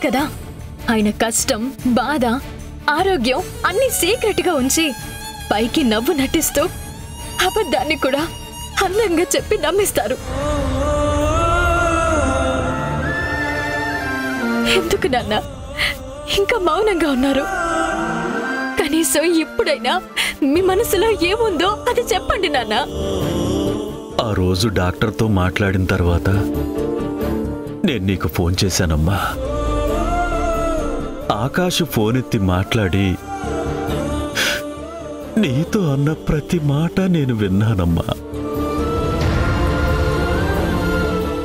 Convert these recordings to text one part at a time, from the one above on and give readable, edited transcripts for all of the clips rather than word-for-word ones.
కదా ఆయన కష్టం బాధ ఆరోగ్యం అన్ని సీక్రెట్ గా ఉంచి పైకి నవ్వు నటిస్తూ అబద్ధాన్ని కూడా అందంగా చెప్పి నమ్మిస్తారు. ఎందుకు నాన్న ఇంకా మౌనంగా ఉన్నారు? కనీసం ఇప్పుడైనా మీ మనసులో ఏముందో అది చెప్పండి నాన్న. ఆ రోజు డాక్టర్తో మాట్లాడిన తర్వాత నేను నీకు ఫోన్ చేశానమ్మా. ఆకాష్ ఫోన్ ఎత్తి మాట్లాడి నీతో అన్న ప్రతి మాట నేను విన్నానమ్మా.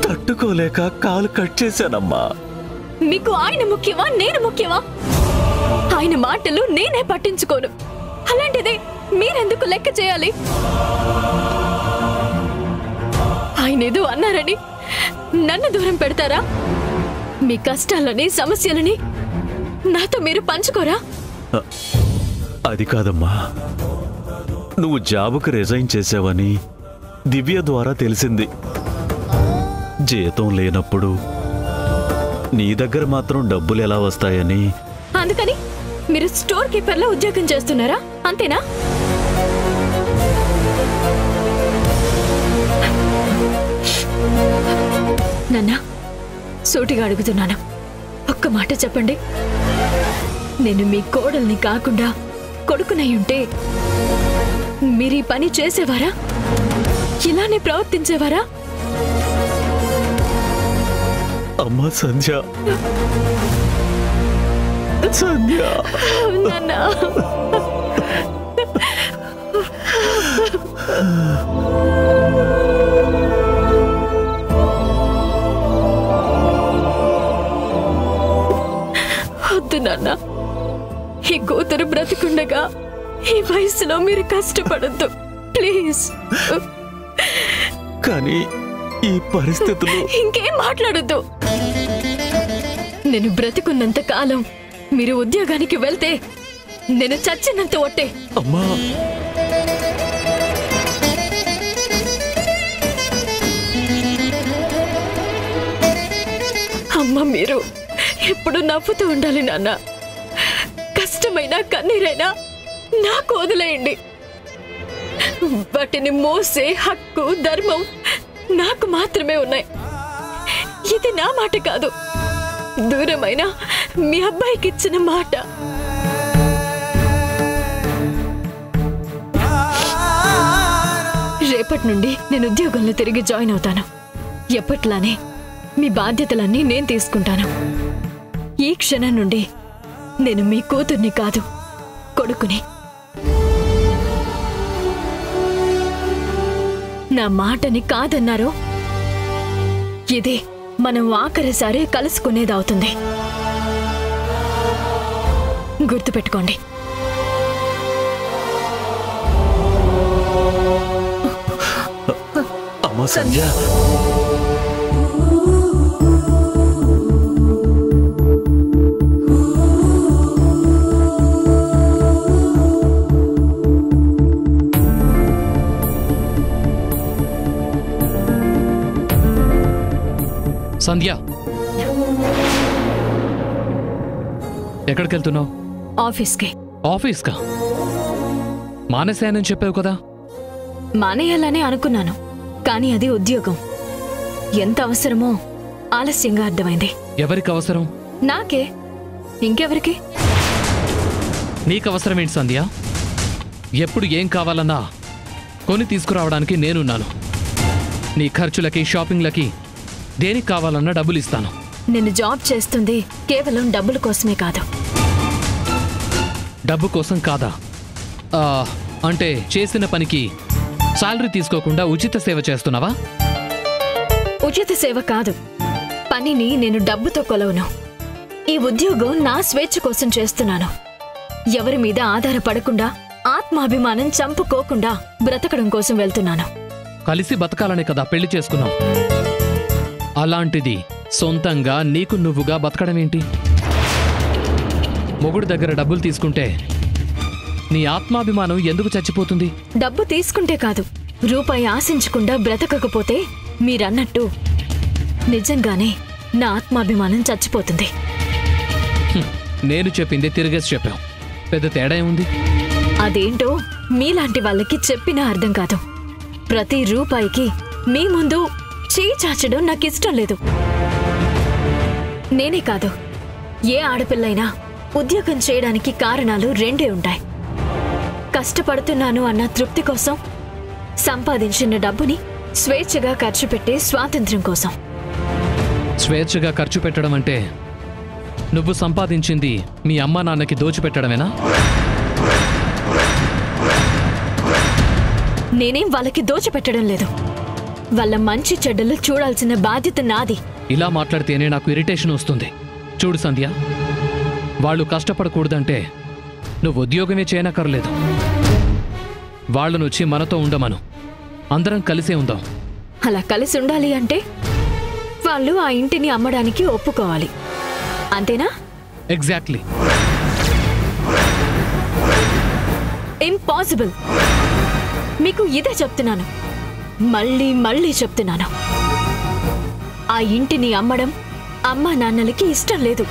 తట్టుకోలేక కాలు కట్ చేశానమ్మా. మీకు ఆయన ముఖ్యమా నేను ముఖ్యమా? ఆయన మాటలు నేనే పట్టించుకోను, అలాంటిది మీరెందుకు లెక్క చేయాలి? ఆయన ఏదో అన్నారని నన్ను దూరం పెడతారా? మీ కష్టాలని సమస్యలని నాతో మీరు పంచుకోరా? అది కాదమ్మా, నువ్వు జాబుకు రిజైన్ చేసావని దివ్య ద్వారా తెలిసింది. జీతం లేనప్పుడు నీ దగ్గర మాత్రం డబ్బులు ఎలా వస్తాయని. అందుకని మీరు స్టోర్ కీపర్ లో ఉద్యోగం చేస్తున్నారా? అంతేనా? నాన్న సూటిగా అడుగుతున్నాను, ఒక్క మాట చెప్పండి. నేను మీ కోడల్ని కాకుండా కొడుకునై ఉంటే మీరు ఈ పని చేసేవారా? ఇలానే ప్రవర్తించేవారా? అమ్మా సంధ్య, సంధ్య నాన్న వద్దు నాన్న, ఈ కూతురు బ్రతికుండగా ఈ వయసులో మీరు కష్టపడద్దు ప్లీజ్. కానీ ఈ పరిస్థితుల్లో ఇంకేం మాట్లాడొద్దు. నేను బ్రతికున్నంత కాలం మీరు ఉద్యోగానికి వెళ్తే నేను చచ్చినంత ఒట్టే. అమ్మా అమ్మ మీరు ఎప్పుడు నవ్వుతూ ఉండాలి నాన్న. కష్టమైనా కన్నీరైనా నాకు వదిలేయండి. వాటిని మోసే హక్కు ధర్మం నాకు మాత్రమే ఉన్నాయి. ఇది నా మాట కాదు, దూరమైన మీ అబ్బాయికి ఇచ్చిన మాట. రేపటి నుండి నేను ఉద్యోగంలో తిరిగి జాయిన్ అవుతాను. ఎప్పట్లానే మీ బాధ్యతలన్నీ నేను తీసుకుంటాను. ఈ క్షణం నుండి నేను మీ కూతుర్ని కాదు, కొడుకుని. నా మాటని కాదన్నారో ఇదే మనం ఆఖరిసారి కలుసుకునేదవుతుంది. గుర్తుపెట్టుకోండి. అమ్మా సంధ్య, సంధ్య ఎక్కడికి వెళ్తున్నావు? ఆఫీస్కి. ఆఫీస్కా? మానేశానని చెప్పావు కదా. మానేయాలనే అనుకున్నాను, కానీ అది ఉద్యోగం. ఎంత అవసరమో ఆలస్యంగా అర్థమైంది. ఎవరికి అవసరం? నాకే, ఇంకెవరికి? నీకు అవసరమేంటి సంధ్య? ఎప్పుడు ఏం కావాలన్నా కొని తీసుకురావడానికి నేనున్నాను. నీ ఖర్చులకి షాపింగ్లకి దేనికి కావాలన్నా డబ్బులు ఇస్తాను. నేను జాబ్ చేస్తుంది కేవలం డబ్బుల కోసమే కాదు. డబ్బు కోసం కాదా? అంటే చేసిన పనికి సాలరీ తీసుకోకుండా ఉచిత సేవ చేస్తున్నావా? ఉచిత సేవ కాదు, పనిని నేను డబ్బుతో కొలవను. ఈ ఉద్యోగం నా స్వేచ్ఛ కోసం చేస్తున్నాను. ఎవరి మీద ఆధారపడకుండా ఆత్మాభిమానం చంపుకోకుండా బ్రతకడం కోసం వెళ్తున్నాను. కలిసి బతకాలనే కదా పెళ్లి చేసుకున్నాం. అలాంటిది సొంతంగా నీకు నువ్వుగా బతకడమేంటి? మొగుడు దగ్గర డబ్బులు తీసుకుంటే నీ ఆత్మాభిమానం ఎందుకు చచ్చిపోతుంది? డబ్బు తీసుకుంటే కాదు, రూపాయి ఆశించకుండా బ్రతకకపోతే మీరన్నట్టు నిజంగానే నా ఆత్మాభిమానం చచ్చిపోతుంది. నేను చెప్పింది తిరిగేసి చెప్పావు. పెద్ద తేడా ఏముంది? అదేంటో మీలాంటి వాళ్ళకి చెప్పినా అర్థం కాదు. ప్రతి రూపాయికి మీ ముందు చేయి చాచడం నాకిష్టం లేదు. నేనే కాదు, ఏ ఆడపిల్లైనా ఉద్యోగం చేయడానికి కారణాలు రెండే ఉంటాయి. కష్టపడుతున్నాను అన్న తృప్తి కోసం, సంపాదించిన డబ్బుని స్వేచ్ఛగా ఖర్చు పెట్టే స్వాతంత్ర్యం కోసం. స్వేచ్ఛగా ఖర్చు పెట్టడం అంటే నువ్వు సంపాదించింది మీ అమ్మా నాన్నకి దోచిపెట్టడమేనా? నేనేం వాళ్ళకి దోచిపెట్టడం లేదు. వాళ్ళ మంచి చెడ్డలు చూడాల్సిన బాధ్యత నాది. ఇలా మాట్లాడితేనే నాకు ఇరిటేషన్ వస్తుంది. చూడు సంధ్య, వాళ్ళు కష్టపడకూడదంటే నువ్వు ఉద్యోగమే చేయనక్కర్లేదు. వాళ్ళను వచ్చి మనతో ఉండమను, అందరం కలిసే ఉందాం. అలా కలిసి ఉండాలి అంటే వాళ్ళు ఆ ఇంటిని అమ్మడానికి ఒప్పుకోవాలి, అంతేనా? ఎగ్జాక్ట్లీ. ఇంపాసిబుల్. మీకు ఇదే చెప్తున్నాను, మళ్ళీ మళ్ళీ చెప్తున్నాను. ఆ ఇంటిని అమ్మడం అమ్మా నాన్నలకి ఇష్టం లేదు.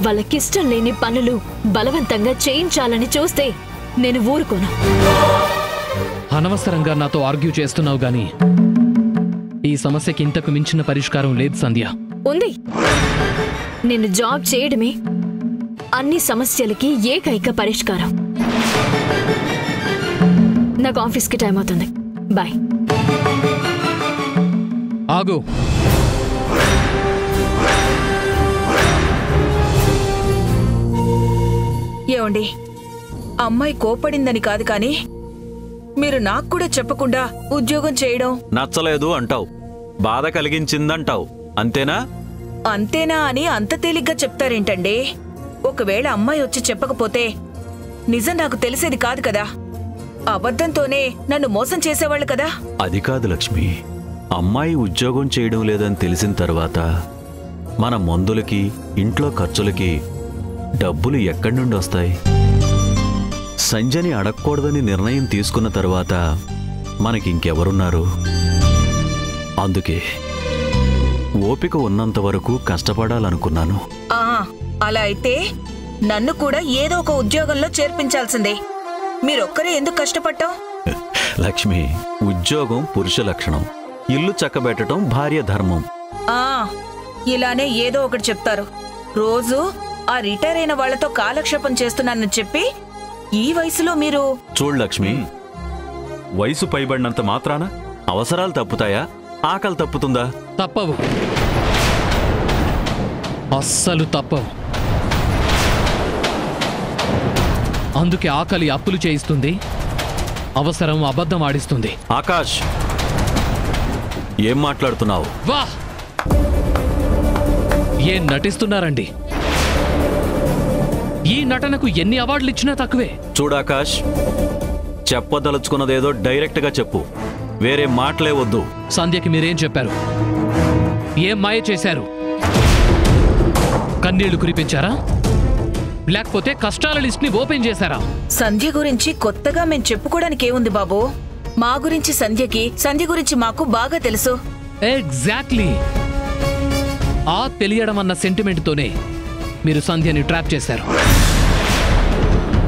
వాళ్ళకిష్టం లేని పనులు బలవంతంగా చేయించాలని చూస్తే నేను ఊరుకోను. అనవసరంగా నాతో ఆర్గ్యూ చేస్తున్నావు గాని ఈ సమస్యకి ఇంతకు మించిన పరిష్కారం లేదు సంధ్య. ఉంది. నేను జాబ్ చేయడమే అన్ని సమస్యలకి ఏకైక పరిష్కారం. నాకు ఆఫీస్కి టైం అవుతుంది. బాయ్. ఆగు. ఏమండి, అమ్మాయి కోపడిందని కాదు కానీ మీరు నాకు కూడా చెప్పకుండా ఉద్యోగం చేయడం నచ్చలేదు అంటావు, బాధ కలిగించిందంటావు, అంతేనా? అంతేనా అని అంత తేలిగ్గా చెప్తారేంటండి? ఒకవేళ అమ్మాయి వచ్చి చెప్పకపోతే నిజం నాకు తెలిసేది కాదు కదా. అబద్ధంతోనే నన్ను మోసం చేసేవాళ్ళు కదా. అది కాదు లక్ష్మి, అమ్మాయి ఉద్యోగం చేయడం లేదని తెలిసిన తర్వాత మన మందులకి, ఇంట్లో ఖర్చులకి డబ్బులు ఎక్కడి నుండి వస్తాయి? సంజని అడగకూడదని నిర్ణయం తీసుకున్న తర్వాత మనకింకెవరున్నారు? అందుకే ఓపిక ఉన్నంత వరకు కష్టపడాలనుకున్నాను. అలా అయితే నన్ను కూడా ఏదో ఒక ఉద్యోగంలో చేర్పించాల్సిందే. మీరొక్కరే ఎందుకు కష్టపడ్డాం? లక్ష్మి, ఉద్యోగం పురుష లక్షణం, ఇల్లు చక్కబెట్టడం భార్య ధర్మం. ఇలానే ఏదో ఒకటి చెప్తారు. రోజు ఆ రిటైర్ అయిన వాళ్లతో కాలక్షేపం చేస్తున్నానని చెప్పి ఈ వయసులో మీరు... చూడు లక్ష్మి, వయసు పైబడినంత మాత్రాన అవసరాలు తప్పుతాయా? ఆకలి తప్పుతుందా? తప్పవు, అస్సలు తప్పవు. అందుకే ఆకలి అప్పులు చేయిస్తుంది, అవసరం అబద్ధం ఆడిస్తుంది. ఆకాష్, ఏం మాట్లాడుతున్నావు? వా, ఏం నటిస్తున్నారండి? ఈ నటనకు ఎన్ని అవార్డులు ఇచ్చినా తక్కువే. చూడాకాష్, చెప్పదలుచుకున్నదేదో డైరెక్ట్గా చెప్పు, వేరే మాటలే వద్దు. సంధ్యకి మీరేం చెప్పారు? ఏం మాయ చేశారు? కన్నీళ్లు కురిపించారా? లేకపోతే కష్టాల లిస్ట్ ని ఓపెన్ చేశారా? సంధ్య గురించి కొత్తగా మేం చెప్పుకోవడానికి ఏముంది బాబు? మా గురించి సంధ్యకి, సంధ్య గురించి మాకు బాగా తెలుసు. ఎగ్జాక్ట్లీ. ఆ తెలియడం అన్న సెంటిమెంట్తోనే మీరు సంధ్యని ట్రాప్ చేశారు.